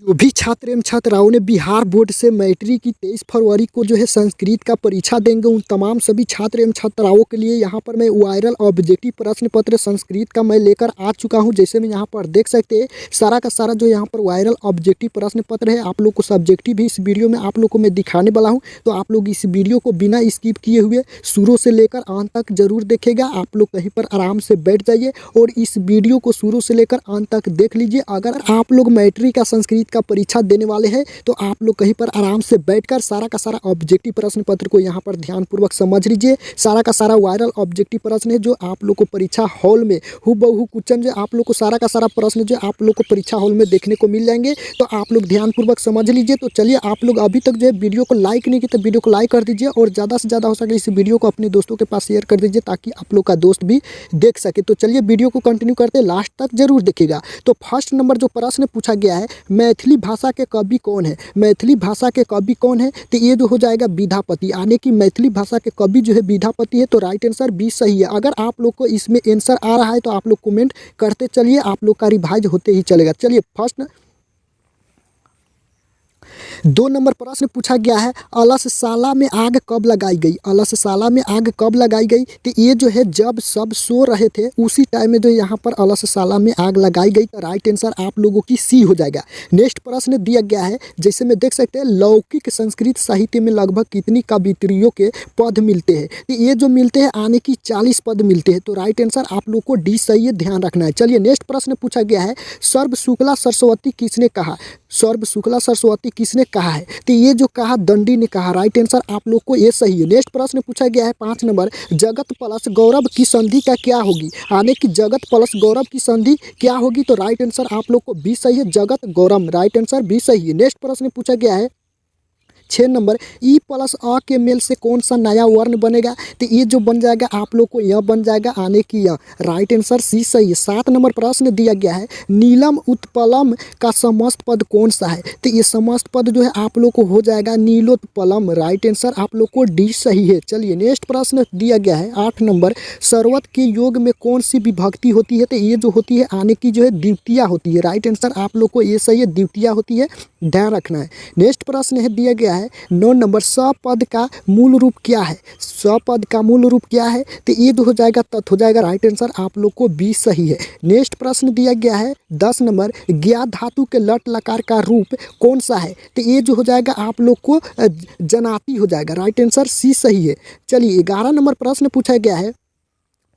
जो भी छात्र एवं छात्राओं ने बिहार बोर्ड से मैट्रिक की 23 फरवरी को जो है संस्कृत का परीक्षा देंगे, उन तमाम सभी छात्र एवं छात्राओं के लिए यहाँ पर मैं वायरल ऑब्जेक्टिव प्रश्न पत्र संस्कृत का मैं लेकर आ चुका हूँ। जैसे मैं यहाँ पर देख सकते हैं सारा का सारा जो यहाँ पर वायरल ऑब्जेक्टिव प्रश्न पत्र है, आप लोग को सब्जेक्टिव भी इस वीडियो में आप लोग को मैं दिखाने वाला हूँ। तो आप लोग इस वीडियो को बिना स्किप किए हुए शुरू से लेकर अंत तक जरूर देखेगा। आप लोग कहीं पर आराम से बैठ जाइए और इस वीडियो को शुरू से लेकर अंत तक देख लीजिए। अगर आप लोग मैट्रिक का संस्कृत का परीक्षा देने वाले हैं तो आप लोग कहीं पर आराम से बैठकर सारा का सारा ऑब्जेक्टिव प्रश्न पत्र को यहाँ पर ध्यानपूर्वक समझ लीजिए। सारा का सारा वायरल ऑब्जेक्टिव प्रश्न है जो आप लोग को परीक्षा हॉल में हूबहू क्वेश्चन जो आप लोग को सारा का सारा प्रश्न जो आप लोग को परीक्षा हॉल में देखने को मिल जाएंगे। तो आप लोग ध्यानपूर्वक समझ लीजिए। तो चलिए, आप लोग अभी तक जो है वीडियो को लाइक नहीं किया तो वीडियो को लाइक कर दीजिए और ज़्यादा से ज़्यादा हो सके इस वीडियो को अपने दोस्तों के पास शेयर कर दीजिए ताकि आप लोग का दोस्त भी देख सके। तो चलिए वीडियो को कंटिन्यू करते हैं, लास्ट तक जरूर देखिएगा। तो फर्स्ट नंबर जो प्रश्न पूछा गया है, मैथिली भाषा के कवि कौन है? मैथिली भाषा के कवि कौन है? तो ये जो हो जाएगा विद्यापति, यानी कि मैथिली भाषा के कवि जो है विद्यापति है। तो राइट आंसर बी सही है। अगर आप लोग को इसमें आंसर आ रहा है तो आप लोग कमेंट करते चलिए, आप लोग का रिवाइज होते ही चलेगा। चलिए फर्स्ट 2 नंबर प्रश्न पूछा गया है, अलसशाला में आग कब लगाई गई? अलसशाला में आग कब लगाई गई? तो ये जो है जब सब सो रहे थे उसी टाइम में जो यहाँ पर अलसशाला में आग लगाई गई। तो राइट आंसर आप लोगों की सी हो जाएगा। नेक्स्ट प्रश्न दिया गया है, जैसे में देख सकते हैं लौकिक संस्कृत साहित्य में लगभग कितनी कवित्रियों के पद मिलते हैं? तो ये जो मिलते हैं आने की 40 पद मिलते हैं। तो राइट आंसर आप लोग को डी सही है, ध्यान रखना है। चलिए नेक्स्ट प्रश्न पूछा गया है, सर्व शुक्ला सरस्वती किसने कहा? सर्व शुक्ला सरस्वती किसने कहा है? तो ये जो कहा दंडी ने कहा। राइट आंसर आप लोग को ये सही है। नेक्स्ट प्रश्न पूछा गया है 5 नंबर, जगत प्लस गौरव की संधि का क्या होगी? आने की जगत प्लस गौरव की संधि क्या होगी? तो राइट आंसर आप लोग को बी सही है, जगत गौरम। राइट आंसर बी सही है। नेक्स्ट प्रश्न पूछा गया है 6 नंबर, ई प्लस अ के मेल से कौन सा नया वर्ण बनेगा? तो ये जो बन जाएगा आप लोग को यह बन जाएगा, आने की यह। राइट आंसर सी सही है। 7 नंबर प्रश्न दिया गया है, नीलम उत्पलम का समस्त पद कौन सा है? तो ये समस्त पद जो है आप लोग को हो जाएगा नीलोत्पलम। राइट आंसर आप लोग को डी सही है। चलिए नेक्स्ट प्रश्न दिया गया है 8 नंबर, सर्वत के योग में कौन सी विभक्ति होती है? तो ये जो होती है आने की जो है द्वितीया होती है। राइट आंसर आप लोग को ये सही है, द्वितीया होती है, ध्यान रखना है। नेक्स्ट प्रश्न है दिया गया है 9 नंबर, सपद का मूल रूप क्या है? सपद का मूल रूप क्या है? तो ये जो हो जाएगा तत् हो जाएगा। राइट आंसर आप लोग को बी सही है। नेक्स्ट प्रश्न दिया गया है 10 नंबर, ज्ञा धातु के लट लकार का रूप कौन सा है? तो ये जो हो जाएगा आप लोग को जनाती हो जाएगा। राइट आंसर सी सही है। चलिए 11 नंबर प्रश्न पूछा गया है,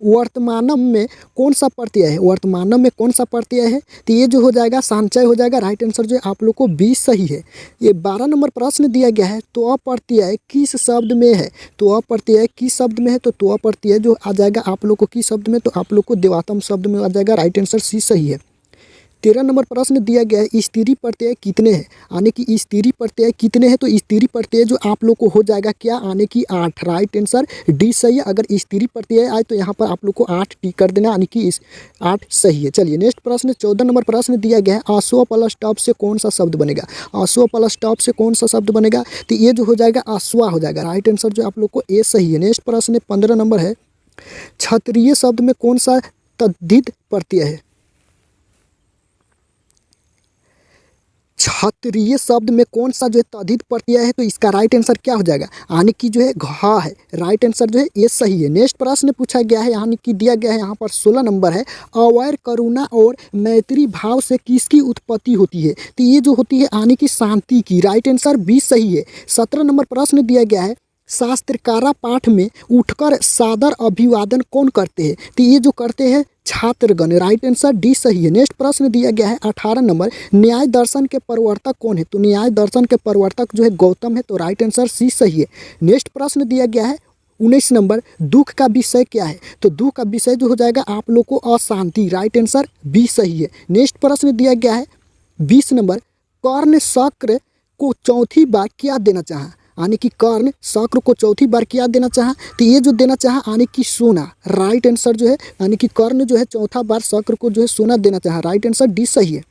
वर्तमानम में कौन सा प्रत्यय है? वर्तमानम में कौन सा प्रत्यय है? तो ये जो हो जाएगा संचय हो जाएगा। राइट आंसर जो है आप लोग को बी सही है। ये 12 नंबर प्रश्न दिया गया है, तो अप्रत्यय किस शब्द में है? तो अप्रत्यय किस शब्द में है? तो अप्रत्यय जो आ जाएगा आप लोग को किस शब्द में? तो आप लोग को देवात्म शब्द में आ जाएगा। राइट आंसर सी सही है। 13 नंबर प्रश्न दिया गया है, स्त्री प्रत्यय कितने हैं? आने की स्त्री प्रत्यय कितने हैं? तो स्त्री प्रत्यय जो आप लोग को हो जाएगा क्या? आने की 8। राइट आंसर डी सही है। अगर स्त्री प्रत्यय आए तो यहाँ पर आप लोग को 8 टिक कर देना, यानी कि 8 सही है। चलिए नेक्स्ट प्रश्न 14 नंबर प्रश्न दिया गया है, अश्व प्लस टॉप से कौन सा शब्द बनेगा? अश्व प्लस टॉप से कौन सा शब्द बनेगा? तो ये जो हो जाएगा अश्वा हो जाएगा। राइट आंसर जो आप लोग को ए सही है। नेक्स्ट प्रश्न 15 नंबर है, क्षत्रिय शब्द में कौन सा तद्धित प्रत्यय है? क्षत्रिय शब्द में कौन सा जो है तद्धित प्रत्यय है? तो इसका राइट आंसर क्या हो जाएगा? यानी कि जो है घ है। राइट आंसर जो है ये सही है। नेक्स्ट प्रश्न पूछा गया है, यानी कि दिया गया है यहाँ पर 16 नंबर है, अवैर करुणा और मैत्री भाव से किसकी उत्पत्ति होती है? तो ये जो होती है आने की शांति की। राइट आंसर बी सही है। 17 नंबर प्रश्न दिया गया है, शास्त्रकारा पाठ में उठकर सादर अभिवादन कौन करते हैं? तो ये जो करते हैं छात्रगण। राइट आंसर डी सही है। नेक्स्ट प्रश्न दिया गया है 18 नंबर, न्याय दर्शन के प्रवर्तक कौन है? तो न्याय दर्शन के प्रवर्तक जो है गौतम है। तो राइट आंसर सी सही है। नेक्स्ट प्रश्न दिया गया है 19 नंबर, दुख का विषय क्या है? तो दुख का विषय जो हो जाएगा आप लोग को अशांति। राइट आंसर बी सही है। नेक्स्ट प्रश्न दिया गया है 20 नंबर, कर्ण शक्र को चौथी बार क्या देना चाहा? यानी कि कर्ण शक्र को चौथी बार क्या देना चाहा? तो ये जो देना चाहा यानी कि सोना। राइट आंसर जो है यानी कि कर्ण जो है चौथा बार शक्र को जो है सोना देना चाहा। राइट आंसर डी सही है।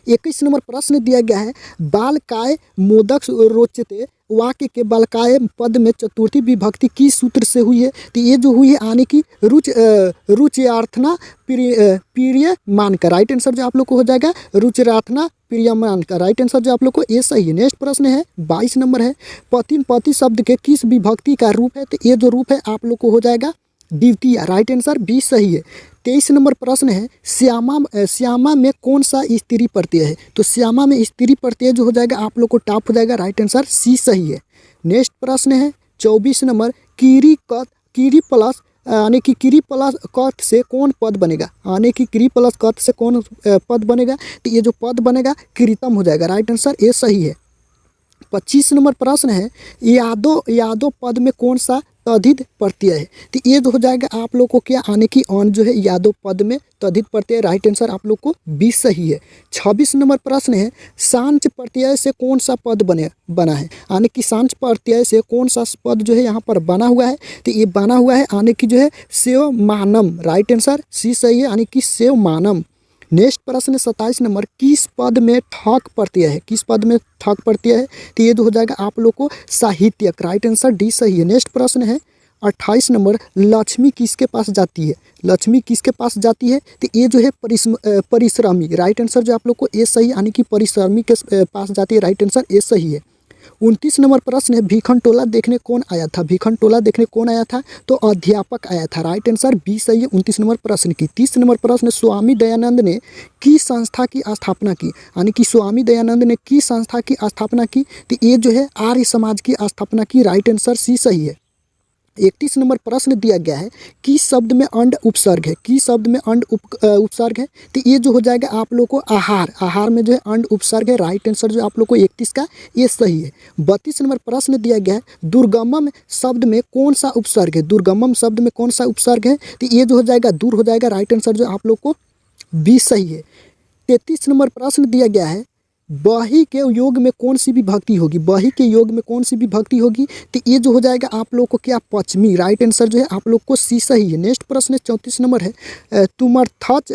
21 नंबर प्रश्न दिया गया है, बालकाय मोदक रोचते वाक्य के बालकाय पद में चतुर्थी विभक्ति किस सूत्र से हुई है? तो ये जो हुई है आने की रुचिरार्थना प्रिय मानकर। राइट आंसर जो आप लोग को हो जाएगा रुचिरार्थना प्रियमान का राइट आंसर जो आप लोग को ए सही है। नेक्स्ट प्रश्न है 22 नंबर है, पतिन पति शब्द के किस विभक्ति का रूप है? तो ये जो रूप है आप लोग को हो जाएगा द्वितीय, राइट आंसर बी सही है। 23 नंबर प्रश्न है, श्यामा में कौन सा स्त्री प्रत्यय है? तो श्यामा में स्त्री प्रत्यय जो हो जाएगा आप लोग को टॉप हो जाएगा, राइट आंसर सी सही है। नेक्स्ट प्रश्न है 24 नंबर, कीरी प्लस यानी कि कीरी प्लस कथ से कौन पद बनेगा? यानी कि कीरी प्लस कथ से कौन पद बनेगा? तो ये जो पद बनेगा कृतम हो जाएगा, राइट आंसर ए सही है। 25 नंबर प्रश्न है, यादव पद में कौन सा तद्धित प्रत्यय है? तो ये जो हो जाएगा आप लोग को क्या आने की ऑन जो है यादव पद में तद्धित प्रत्यय, राइट आंसर आप लोग को बी सही है। 26 नंबर प्रश्न है, सांच प्रत्यय से कौन सा पद बना है? आने की सांच प्रत्यय से कौन सा पद जो है यहाँ पर बना हुआ है? तो ये बना हुआ है आने की जो है सेव मानम, राइट आंसर सी सही है, यानी कि सेव मानम। नेक्स्ट प्रश्न 27 नंबर, किस पद में ठक प्रत्यय है? किस पद में ठक प्रत्यय है? तो ये जो हो जाएगा आप लोग को साहित्यक, राइट आंसर डी सही है। नेक्स्ट प्रश्न है 28 नंबर, लक्ष्मी किसके पास जाती है? लक्ष्मी किसके पास जाती है? तो ये जो है परिश्रमी, राइट आंसर जो आप लोग को ए सही, यानी कि परिश्रमी के पास जाती है, राइट आंसर ए सही है। 29 नंबर प्रश्न है, भीखन टोला देखने कौन आया था? भीखन टोला देखने कौन आया था? तो अध्यापक आया था, राइट आंसर बी सही है 29 नंबर प्रश्न की। 30 नंबर प्रश्न, स्वामी दयानंद ने किस संस्था की स्थापना की? यानी कि स्वामी दयानंद ने किस संस्था की स्थापना की? तो ये जो है आर्य समाज की स्थापना की, राइट आंसर सी सही है। 31 नंबर प्रश्न दिया गया है, किस शब्द में अंड उपसर्ग है? किस शब्द में अंड उपसर्ग है? तो ये जो हो जाएगा आप लोग को आहार में जो है अंड उपसर्ग है, राइट आंसर जो आप लोग को 31 का ये सही है। 32 नंबर प्रश्न दिया गया है, दुर्गमम शब्द में कौन सा उपसर्ग है? दुर्गमम शब्द में कौन सा उपसर्ग है? तो ये जो हो जाएगा दूर हो जाएगा, राइट आंसर जो आप लोग को बी सही है। 33 नंबर प्रश्न दिया गया है, बही के योग में कौन सी विभक्ति होगी? बही के योग में कौन सी विभक्ति होगी? तो ये जो हो जाएगा आप लोग को क्या पश्चिमी, राइट आंसर जो है आप लोग को सी सही है। नेक्स्ट प्रश्न 34 नंबर है, तुमर्थच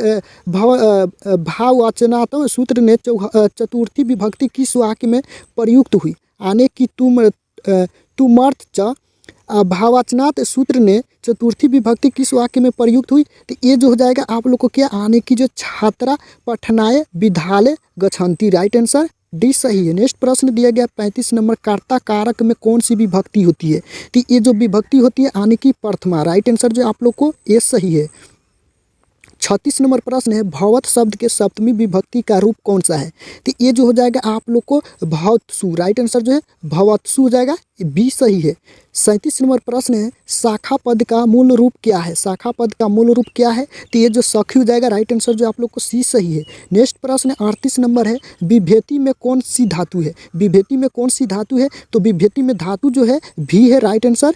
भाववाचनात्मक सूत्र ने चतुर्थी विभक्ति किस वाक्य में प्रयुक्त हुई? आने की तुमर्थ च भाववाचनात् सूत्र ने चतुर्थी विभक्ति किस वाक्य में प्रयुक्त हुई? तो ये जो हो जाएगा आप लोग को क्या आने की जो छात्रा पठनाय विद्यालय गच्छन्ति, राइट आंसर डी सही है। नेक्स्ट प्रश्न दिया गया 35 नंबर, कर्ता कारक में कौन सी विभक्ति होती है? तो ये जो विभक्ति होती है आने की प्रथमा, राइट आंसर जो आप लोग को ये सही है। 36 नंबर प्रश्न है, भवत शब्द के सप्तमी विभक्ति का रूप कौन सा है? तो ये जो हो जाएगा आप लोग को भवत्सु, राइट आंसर जो है भवत्सु हो जाएगा, बी सही है। 37 नंबर प्रश्न है, शाखा पद का मूल रूप क्या है? शाखा पद का मूल रूप क्या है? तो ये जो सखी हो जाएगा, राइट आंसर जो आप लोग को सी सही है। नेक्स्ट प्रश्न 38 नंबर है, विभेति में कौन सी धातु है? विभेति में कौन सी धातु है? तो विभेति में धातु जो है भी है, राइट आंसर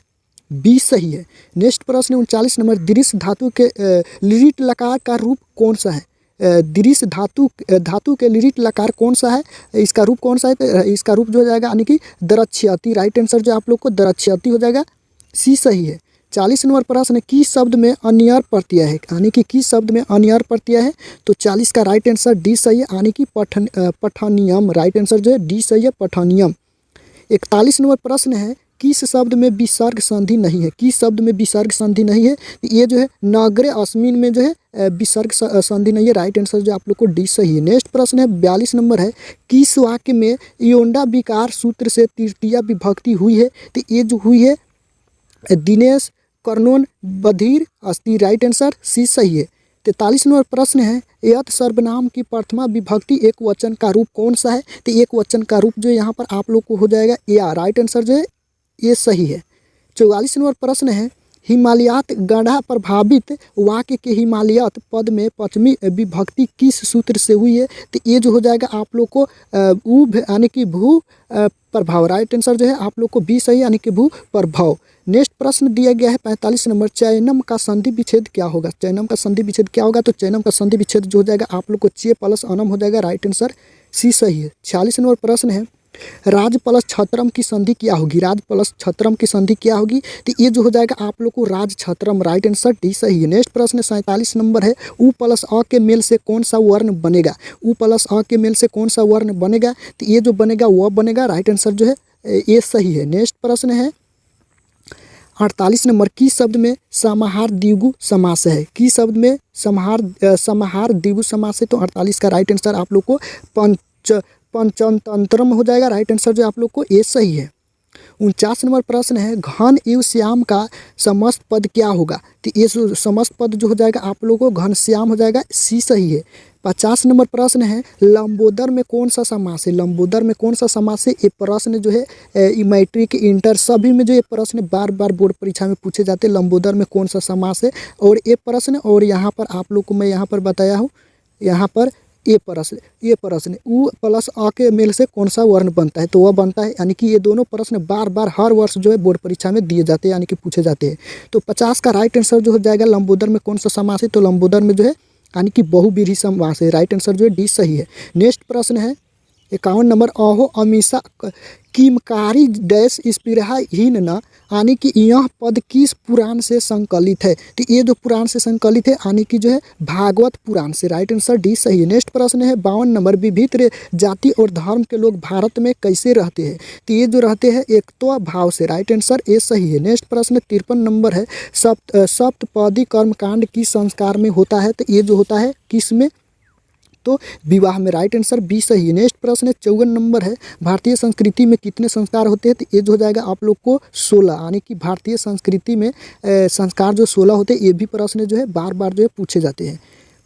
बी सही है। नेक्स्ट प्रश्न 39 नंबर, दृश्य धातु के लिरिट लकार का रूप कौन सा है? दृश्य धातु के लिरिट लकार कौन सा है? इसका रूप कौन सा है? तो इसका रूप जो हो जाएगा यानी कि दरक्षयति, राइट आंसर जो आप लोग को दरक्षयति हो जाएगा, सी सही है। 40 नंबर प्रश्न है, किस शब्द में अनियर प्रत्यय है? यानी कि किस शब्द में अनियर प्रत्यय है? तो 40 का राइट आंसर डी सही है, यानी कि पठनियम, राइट आंसर जो है डी सही है, पठनियम। 41 नंबर प्रश्न है, किस शब्द में विसर्ग संधि नहीं है? किस शब्द में विसर्ग संधि नहीं है? ये जो है नगरे अस्मिन में जो है विसर्ग संधि नहीं है, राइट आंसर जो आप लोग को डी सही है। नेक्स्ट प्रश्न है 42 नंबर है, किस वाक्य में योंडा विकार सूत्र से तृतीया विभक्ति हुई है? तो ये जो हुई है दिनेश कर्णोन बधिर अस्ति, राइट आंसर सी सही है। 43 नंबर प्रश्न है, यत सर्वनाम की प्रथमा विभक्ति एक वचन का रूप कौन सा है? तो एक वचन का रूप जो यहाँ पर आप लोग को हो जाएगा या, राइट आंसर जो है ये सही है। 44 नंबर प्रश्न है, हिमालयात गढ़ा प्रभावित वाक्य के हिमालयात पद में पश्चिमी विभक्ति किस सूत्र से हुई है? तो ये जो हो जाएगा आप लोग को उभ यानी कि भू प्रभाव, राइट आंसर जो है आप लोग को बी सही यानी कि भू प्रभाव। नेक्स्ट प्रश्न दिया गया है 45 नंबर, चयनम का संधि विच्छेद क्या होगा? चयनम का संधि विच्छेद क्या होगा? तो चयनम का संधि विच्छेद जो हो जाएगा आप लोग को चे प्लस अनम हो जाएगा, राइट आंसर सी सही है। 46 नंबर प्रश्न है, राज प्लस छत्रम की संधि क्या होगी? राज प्लस छत्रम की संधि क्या होगी? तो ये जो हो जाएगा आप लोग को राज छत्रम, राइट आंसर डी सही है। नेक्स्ट प्रश्न 47 नंबर है, उ प्लस अ के मेल से कौन सा वर्ण बनेगा? उ प्लस अ के मेल से कौन सा वर्ण बनेगा? तो ये जो बनेगा वह बनेगा, राइट आंसर जो है ये सही है। नेक्स्ट प्रश्न है 48 नंबर, किस शब्द में समाहार द्विगु समास है? किस शब्द में समाहार द्विगु समास है? तो 48 का राइट आंसर आप लोग को पंचतंत्रम हो जाएगा। राइट आंसर जो आप लोग को ए सही है। 49 नंबर प्रश्न है घन एवं श्याम का समस्त पद क्या होगा? तो ये समस्त पद जो हो जाएगा आप लोगों को घनश्याम हो जाएगा, सी सही है। 50 नंबर प्रश्न है लंबोदर में कौन सा समास है? लंबोदर में कौन सा समास है? ये प्रश्न जो है मैट्रिक इंटर सभी में जो ये प्रश्न बार बार बोर्ड परीक्षा में पूछे जाते हैं, लंबोदर में कौन सा समास है। और ये प्रश्न और यहाँ पर आप लोग को मैं यहाँ पर बताया हूँ, यहाँ पर ये प्रश्न उ प्लस अ के मेल से कौन सा वर्ण बनता है? तो वह बनता है, यानी कि ये दोनों प्रश्न बार बार हर वर्ष जो है बोर्ड परीक्षा में दिए जाते हैं, यानी कि पूछे जाते हैं। तो 50 का राइट आंसर जो हो जाएगा लंबोदर में कौन सा समास है? तो लंबोदर में जो है यानी कि बहुव्रीहि समास है। राइट आंसर जो है डी सही है। नेक्स्ट प्रश्न है 51 नंबर अहो अमीषा किमकारी डैश स्पृहाहीन न, यानी कि यह पद किस पुराण से संकलित है? तो ये जो पुराण से संकलित है यानी कि जो है भागवत पुराण से। राइट आंसर डी सही है। नेक्स्ट प्रश्न है 52 नंबर विभिन्न जाति और धर्म के लोग भारत में कैसे रहते हैं? तो ये जो रहते हैं एकत्व भाव से। राइट आंसर ए सही है। नेक्स्ट प्रश्न 53 नंबर है सप्तपदी कर्मकांड किस संस्कार में होता है? तो ये जो होता है किस में? तो विवाह में। राइट आंसर बी सही है। नेक्स्ट प्रश्न है 54 नंबर है भारतीय संस्कृति में कितने संस्कार होते हैं? तो ये जो हो जाएगा आप लोग को 16, यानी कि भारतीय संस्कृति में संस्कार जो 16 होते हैं। ये भी प्रश्न जो है बार बार जो है पूछे जाते हैं।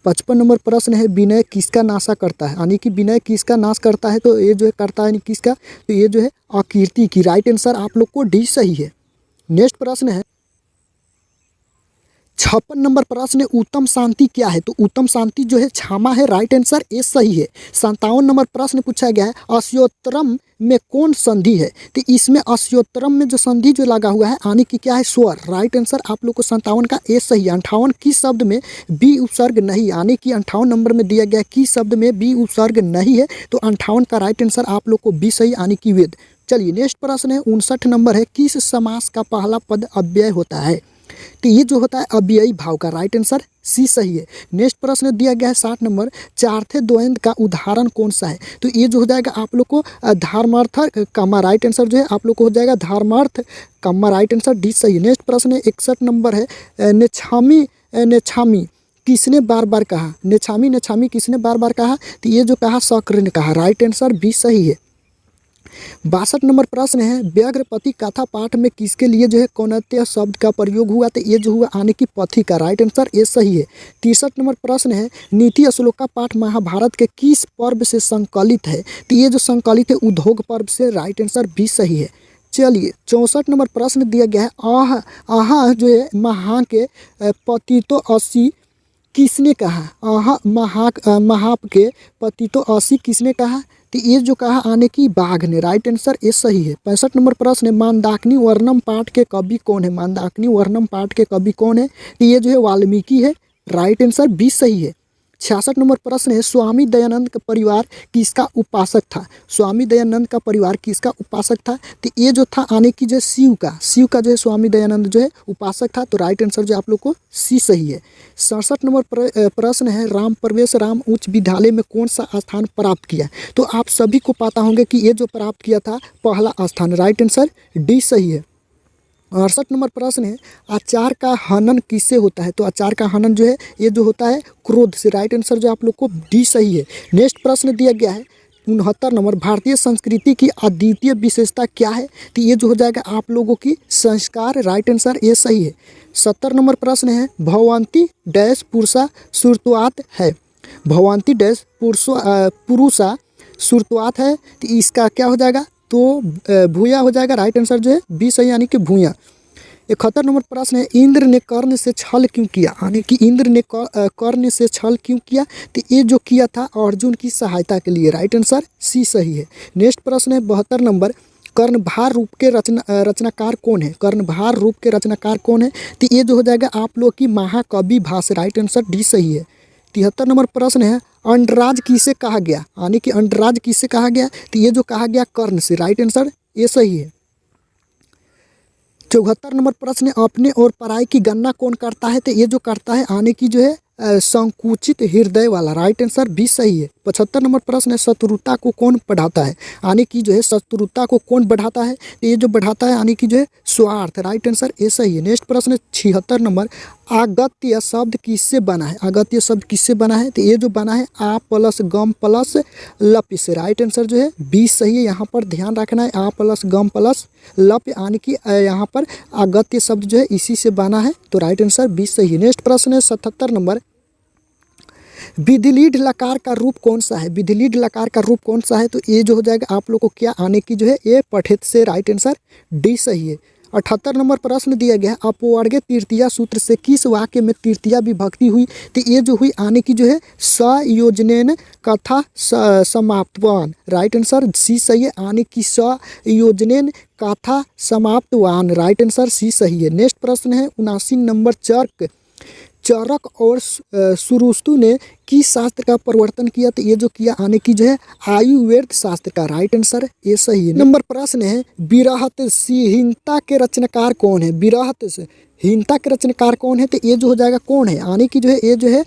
55 नंबर प्रश्न है विनय किसका नाशा करता है? यानी कि विनय किसका नाश करता है? तो ये जो है करता है किसका? तो ये जो है अकीर्ति की। राइट आंसर आप लोग को डी सही है। नेक्स्ट प्रश्न है 56 नंबर प्रश्न है उत्तम शांति क्या है? तो उत्तम शांति जो है क्षमा है। राइट आंसर ए सही है। 57 नंबर प्रश्न पूछा गया है अस्योत्तरम में कौन संधि है? तो इसमें अस्योत्तरम में जो संधि जो लगा हुआ है यानी कि क्या है? स्वर। राइट आंसर आप लोग को 57 का ए सही है। 58 किस शब्द में बी उपसर्ग नहीं, यानी कि 58 नंबर में दिया गया किस शब्द में बी उपसर्ग नहीं है? तो 58 का राइट आंसर आप लोग को बी सही यानी कि वेद। चलिए नेक्स्ट प्रश्न है 59 नंबर है किस समास का पहला पद अव्यय होता है? तो ये जो होता है अव्ययी भाव का। राइट आंसर सी सही है। नेक्स्ट प्रश्न दिया गया है 60 नंबर चार्थे द्वंद्व का उदाहरण कौन सा है? तो ये जो हो जाएगा आप लोग को धर्मार्थ कम्मा। राइट आंसर जो है आप लोग को हो जाएगा धर्मार्थ कम्मा। राइट आंसर डी सही है। नेक्स्ट प्रश्न है 61 नंबर है नेछामी किसने बार बार कहा? नेछामी किसने बार बार कहा? तो ये जो कहा शक्र ने कहा। राइट आंसर बी सही है। 62 नंबर प्रश्न है व्याघ्रपति कथा पाठ में किसके लिए जो है कौनत्य शब्द का प्रयोग हुआ? तो ये जो हुआ आने की पथी का। राइट आंसर ए सही है। 63 नंबर प्रश्न है नीति श्लोका पाठ महाभारत के किस पर्व से संकलित है? तो ये जो संकलित है उद्योग पर्व से। राइट आंसर बी सही है। चलिए 64 नंबर प्रश्न दिया गया है आहा जो है महा के पतितो 80 किसने कहा? महाप के पतितो 80 किसने कहा? तो ये जो कहा आने की बाघ ने। राइट आंसर ए सही है। 65 नंबर प्रश्न है मंदाकिनी वर्णम पाठ के कवि कौन है? मंदाकिनी वर्णम पाठ के कवि कौन है? तो ये जो है वाल्मीकि है। राइट आंसर बी सही है। 66 नंबर प्रश्न है स्वामी दयानंद का परिवार किसका उपासक था? स्वामी दयानंद का परिवार किसका उपासक था? तो ये जो था आने की जो शिव का जो है स्वामी दयानंद जो है उपासक था। तो राइट आंसर जो आप लोग को सी सही है। 67 नंबर प्रश्न है राम प्रवेश राम उच्च विद्यालय में कौन सा स्थान प्राप्त किया? तो आप सभी को पता होंगे कि ये जो प्राप्त किया था पहला स्थान। राइट आंसर डी सही है। 68 नंबर प्रश्न है आचार का हनन किससे होता है? तो आचार का हनन जो है ये जो होता है क्रोध से। राइट आंसर जो आप लोग को डी सही है। नेक्स्ट प्रश्न दिया गया है 69 नंबर भारतीय संस्कृति की अद्वितीय विशेषता क्या है? तो ये जो हो जाएगा आप लोगों की संस्कार। राइट आंसर ये सही है। 70 नंबर प्रश्न है भगवंती डैश पुरुषा सुरत्वात है। भगवंती डैश पुरुषा सुरत्वात है। तो इसका क्या हो जाएगा? तो भूया हो जाएगा। राइट आंसर जो है बी सही यानी कि भूया। 71 नंबर प्रश्न है इंद्र ने कर्ण से छल क्यों किया? यानी कि इंद्र ने कर्ण से छल क्यों किया? तो ये जो किया था अर्जुन की सहायता के लिए। राइट आंसर सी सही है। नेक्स्ट प्रश्न है 72 नंबर कर्णभार रूप के रचनाकार कौन है? कर्णभार रूप के रचनाकार कौन है? तो ये जो हो जाएगा आप लोग की महाकवि भास। राइट आंसर डी सही है। 73 नंबर प्रश्न है अंडराज किसे कहा गया? यानी कि अंडराज किसे कहा गया? तो ये जो कहा गया कर्ण से। राइट आंसर ये सही है। 74 नंबर प्रश्न है अपने और पराई की गणना कौन करता है? तो ये जो करता है आने की जो है संकुचित हृदय वाला, राइट आंसर बी सही है। 75 नंबर प्रश्न है, शत्रुता को कौन बढ़ाता है, यानी कि जो है शत्रुता को कौन बढ़ाता है, तो ये जो बढ़ाता है यानी कि जो है स्वार्थ, राइट आंसर ए सही है। नेक्स्ट प्रश्न है 76 नंबर, अगत्य शब्द किससे बना है, अगत्य शब्द किससे बना है, तो ये जो बना है आ प्लस गम प्लस लप से, राइट आंसर जो है बी सही है। यहाँ पर ध्यान रखना है, आ प्लस गम प्लस लप यानी कि यहाँ पर अगत्य शब्द जो है इसी से बना है, तो राइट आंसर बी सही है। नेक्स्ट प्रश्न है 77 नंबर, विधिलिड लकार का रूप कौन सा है, विधिलिड लकार का रूप कौन सा है, तो ये जो हो जाएगा आप लोग को क्या आने की जो है ए पठित से, राइट आंसर डी सही है। 78 नंबर प्रश्न दिया गया है, अपवर्गीय तृतीया सूत्र से किस वाक्य में तृतीया विभक्ति हुई, तो ये जो हुई आने की जो है संयोजनेन कथा समाप्तवान, राइट आंसर सी सही है, आने की संयोजनेन कथा समाप्तवान, राइट आंसर सी सही है। नेक्स्ट प्रश्न है 79 नंबर, चरक और सुरुस्तु ने किस शास्त्र का प्रवर्तन किया, तो ये जो किया आने की जो है आयुर्वेद शास्त्र का, राइट आंसर ये सही है। नंबर प्रश्न है, विरहतहीनता के रचनाकार कौन है, विरहतहीनता के रचनाकार कौन है, तो ये जो हो जाएगा कौन है, आने की जो है ये जो है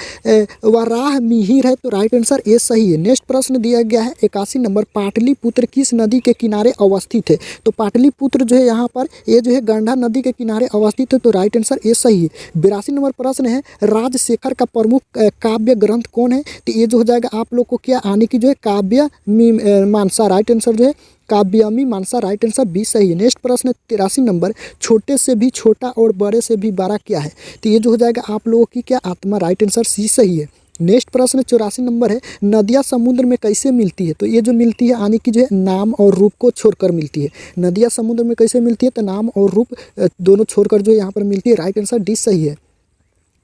वराह मिहिर है, तो राइट आंसर ये सही है। नेक्स्ट प्रश्न दिया गया है 81 नंबर, पाटलिपुत्र किस नदी के किनारे अवस्थित है, तो पाटलिपुत्र जो है यहाँ पर ये जो है गंगा नदी के किनारे अवस्थित है, तो राइट आंसर ये सही है। 82 नंबर प्रश्न है, राजशेखर का प्रमुख काव्य ग्रंथ कौन है, तो ये जो हो जाएगा आप लोग को क्या आने की जो है काव्य मीमांसा, राइट आंसर जो है काव्यमी मानसा, राइट आंसर बी सही है। नेक्स्ट प्रश्न 83 नंबर, छोटे से भी छोटा और बड़े से भी बड़ा क्या है, तो ये जो हो जाएगा आप लोगों की क्या आत्मा, राइट आंसर सी सही है। नेक्स्ट प्रश्न 84 नंबर है, नदियाँ समुद्र में कैसे मिलती है, तो ये जो मिलती है आने की जो है नाम और रूप को छोड़कर मिलती है, नदियाँ समुद्र में कैसे मिलती है, तो नाम और रूप दोनों छोड़कर जो यहाँ पर मिलती है, राइट आंसर डी सही है।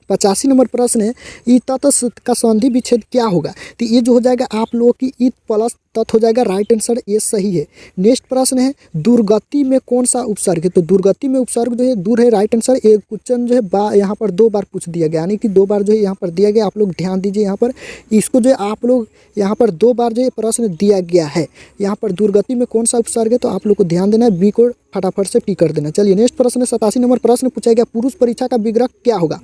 85 नंबर प्रश्न है, ईत तत् का संधि विच्छेद क्या होगा, तो ये जो हो जाएगा आप लोगों की ईत प्लस तत् हो जाएगा, राइट आंसर ये सही है। नेक्स्ट प्रश्न है, दुर्गति में कौन सा उपसर्ग है, तो दुर्गति में उपसर्ग जो है दूर है, राइट आंसर। एक क्वेश्चन जो है यहाँ पर 2 बार पूछ दिया गया, यानी कि 2 बार जो है यहाँ पर दिया गया, आप लोग ध्यान दीजिए यहाँ पर, इसको जो है आप लोग यहाँ पर 2 बार जो है प्रश्न दिया गया है, यहाँ पर दुर्गति में कौन सा उपसर्ग है, तो आप लोग को ध्यान देना है, बी को फटाफट से टिक कर देना। चलिए नेक्स्ट प्रश्न 87 नंबर प्रश्न पूछा गया, पुरुष परीक्षा का विग्रह क्या होगा,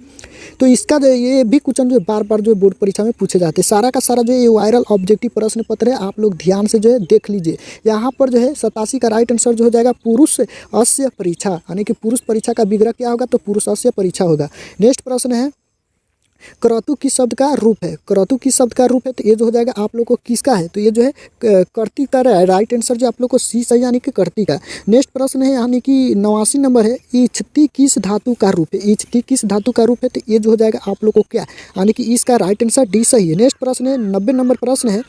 तो इसका जो ये भी क्वेश्चन जो बार बार जो बोर्ड परीक्षा में पूछे जाते हैं, सारा का सारा जो ये वायरल ऑब्जेक्टिव प्रश्न पत्र है, आप लोग ध्यान से जो है देख लीजिए। यहाँ पर जो है 87 का राइट आंसर जो हो जाएगा पुरुष अस्य परीक्षा, यानी कि पुरुष परीक्षा का विग्रह क्या होगा, तो पुरुष अस्य परीक्षा होगा। नेक्स्ट प्रश्न है, क्रतु किस शब्द का रूप है, क्रतु किस शब्द का रूप है, तो ये जो हो जाएगा आप लोग को किसका है, तो ये जो है कर्ती का राइट आंसर जो आप लोग को सी सही, यानी कि कर्ती का। नेक्स्ट प्रश्न है यानी कि 89 नंबर है, इच्छति किस धातु का रूप है, इच्छति किस धातु का रूप है, तो ये जो हो जाएगा आप लोग को क्या, यानी कि इसका राइट आंसर डी सही है। नेक्स्ट प्रश्न है 90 नंबर प्रश्न है,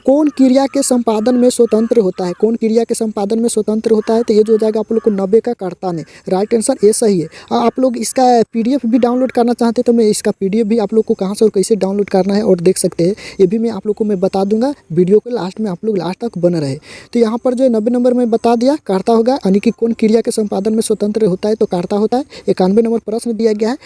कौन क्रिया के संपादन में स्वतंत्र होता है, कौन क्रिया के संपादन में स्वतंत्र होता है, तो ये जो हो जाएगा आप लोग को 90 का कर्ता ने, राइट आंसर ये सही है। आप लोग इसका पीडीएफ भी डाउनलोड करना चाहते हैं तो मैं इसका पीडीएफ भी आप लोग को कहाँ से और कैसे डाउनलोड करना है और देख सकते हैं, ये भी मैं आप लोग को मैं बता दूंगा, वीडियो के लास्ट में आप लोग लास्ट तक बने रहे। तो यहाँ पर जो 90 नंबर में बता दिया कर्ता होगा, यानी कि कौन क्रिया के संपादन में स्वतंत्र होता है, तो कर्ता होता है। 91 नंबर प्रश्न दिया गया है,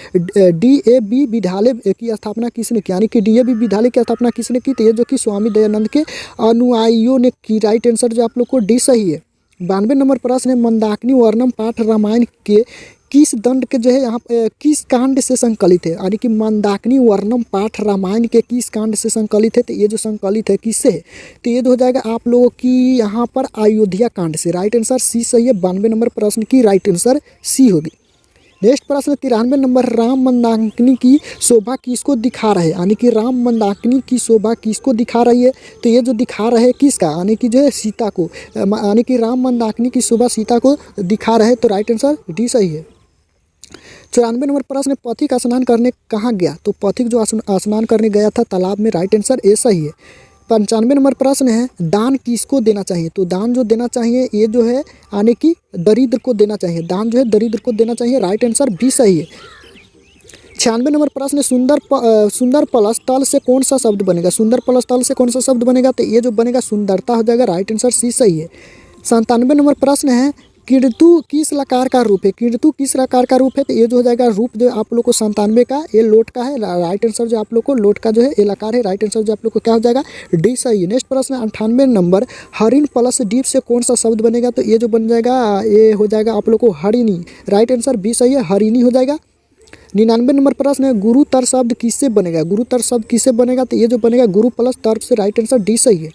DAV विद्यालय की स्थापना किसने की, यानी कि DAV विद्यालय की स्थापना किसने की, तो ये जो कि स्वामी दयानंद के अनुयायियों ने की, राइट आंसर जो आप लोग को डी सही है। 92 नंबर प्रश्न है, मंदाकिनी वर्णम पाठ रामायण के किस दंड के जो है यहाँ किस कांड से संकलित है, यानी कि मंदाकिनी वर्णम पाठ रामायण के किस कांड से संकलित है, तो ये जो संकलित है किससे है, तो ये जो हो जाएगा आप लोगों की यहाँ पर अयोध्या कांड से, राइट आंसर सी सही है। 92 नंबर प्रश्न की राइट आंसर सी होगी। नेक्स्ट प्रश्न 93 नंबर, राम मंदाकिनी की शोभा किसको दिखा रहे, यानी कि राम मंदाकिनी की शोभा किसको दिखा रही है, तो ये जो दिखा रहे किसका, यानी कि जो है सीता को, यानी कि राम मंदाकिनी की शोभा सीता को दिखा रहे, तो राइट आंसर डी सही है। 94 नंबर प्रश्न, पथिक स्नान करने कहाँ गया, तो पथिक जो स्नान करने गया था तालाब में, राइट आंसर ए सही है। 95 नंबर प्रश्न है, दान किसको देना चाहिए, तो दान जो देना चाहिए ये जो है यानी कि दरिद्र को देना चाहिए, दान जो है दरिद्र को देना चाहिए, राइट आंसर बी सही है। 96 नंबर प्रश्न, सुंदर प्लस तल से कौन सा शब्द बनेगा, सुंदर प्लस तल से कौन सा शब्द बनेगा, तो ये जो बनेगा सुंदरता हो जाएगा, राइट आंसर सी सही है। 97 नंबर प्रश्न है, कीर्तु किस लकार का रूप है, कीर्तु किस लकार का रूप है, तो ये जो हो जाएगा रूप जो आप लोग को 97 का ये लोट का है, राइट आंसर जो आप लोग को लोट का जो है ये लकार है, राइट आंसर जो आप लोग को क्या हो जाएगा डी सही है। नेक्स्ट प्रश्न 98 नंबर, हरिण प्लस डीप से कौन सा शब्द बनेगा, तो ये जो बन जाएगा ये हो जाएगा आप लोग को हरिणी, राइट आंसर बी सही है, हरिणी हो जाएगा। 99 नंबर प्रश्न है, गुरुतर शब्द किससे बनेगा? गुरुतर शब्द किससे बनेगा? तो ये जो बनेगा गुरु प्लस तर्क से। राइट आंसर डी सही है।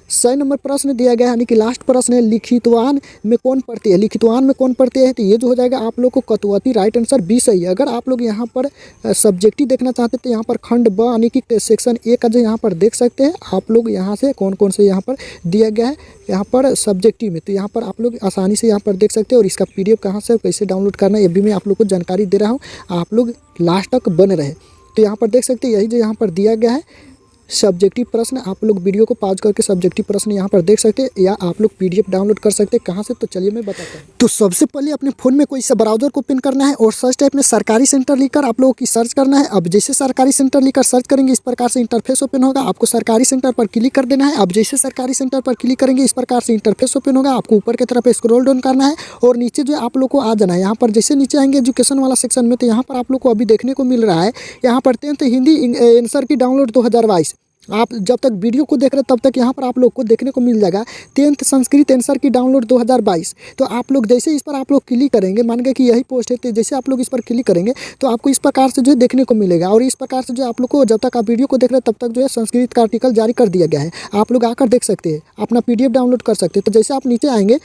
100 नंबर प्रश्न दिया गया है, यानी कि लास्ट प्रश्न है, लिखितवान में कौन पढ़ते हैं? लिखितवान में कौन पढ़ते हैं? तो ये जो हो जाएगा आप लोग को कतवती। राइट आंसर बी सही है। अगर आप लोग यहाँ पर सब्जेक्टिव देखना चाहते हैं तो यहाँ पर खंड ब यानी कि सेक्शन ए का जो यहाँ पर देख सकते हैं आप लोग, यहाँ से कौन कौन से यहाँ पर दिया गया है यहाँ पर सब्जेक्टिव में, तो यहाँ पर आप लोग आसानी से यहाँ पर देख सकते हैं। और इसका PDF कहाँ से कैसे डाउनलोड करना है ये भी मैं आप लोग को जानकारी दे रहा हूँ, आप लोग लास्ट तक बने रहे। तो यहाँ पर देख सकते हैं यही जो यहाँ पर दिया गया है सब्जेक्टिव प्रश्न। आप लोग वीडियो को पॉज करके सब्जेक्टिव प्रश्न यहाँ पर देख सकते हैं, या आप लोग PDF डाउनलोड कर सकते हैं। कहाँ से? तो चलिए मैं बताता हूँ। तो सबसे पहले अपने फ़ोन में कोई सा ब्राउज़र को ओपन करना है और सर्च टाइप में सरकारी सेंटर लिखकर आप लोगों की सर्च करना है। अब जैसे सरकारी सेंटर लिखकर सर्च करेंगे इस प्रकार से इंटरफेस ओपन होगा, आपको सरकारी सेंटर पर क्लिक कर देना है। अब जैसे सरकारी सेंटर पर क्लिक करेंगे इस प्रकार से इंटरफेस ओपन होगा, आपको ऊपर की तरफ स्क्रॉल डाउन करना है और नीचे जो आप लोग को आ जाना है। यहाँ पर जैसे नीचे आएंगे एजुकेशन वाला सेक्शन में, तो यहाँ पर आप लोग को अभी देखने को मिल रहा है यहाँ पर 10th हिंदी आंसर की डाउनलोड 2022। आप जब तक वीडियो को देख रहे हैं तब तक यहाँ पर आप लोग को देखने को मिल जाएगा 10th संस्कृत आंसर की डाउनलोड 2022। तो आप लोग जैसे इस पर आप लोग क्लिक करेंगे, मान गए कि यही पोस्ट है, तो जैसे आप लोग इस पर क्लिक करेंगे तो आपको इस प्रकार से जो है देखने को मिलेगा। और इस प्रकार से जो आप लोग को जब तक आप वीडियो को देख रहे हैं तब तक जो है संस्कृत का आर्टिकल जारी कर दिया गया है, आप लोग आकर देख सकते हैं, अपना PDF डाउनलोड कर सकते हैं। तो जैसे आप नीचे आएंगे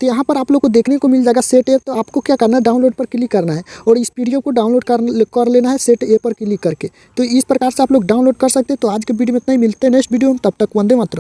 तो यहाँ पर आप लोग को देखने को मिल जाएगा सेट ऐप। तो आपको क्या करना है, डाउनलोड पर क्लिक करना है और इस PDF को डाउनलोड कर लेना है सेट ऐप पर क्लिक करके। तो इस प्रकार से आप लोग डाउनलोड कर सकते हैं। तो आज के वीडियो में इतना ही, मिलते हैं नेक्स्ट वीडियो में, तब तक वंदे मातरम।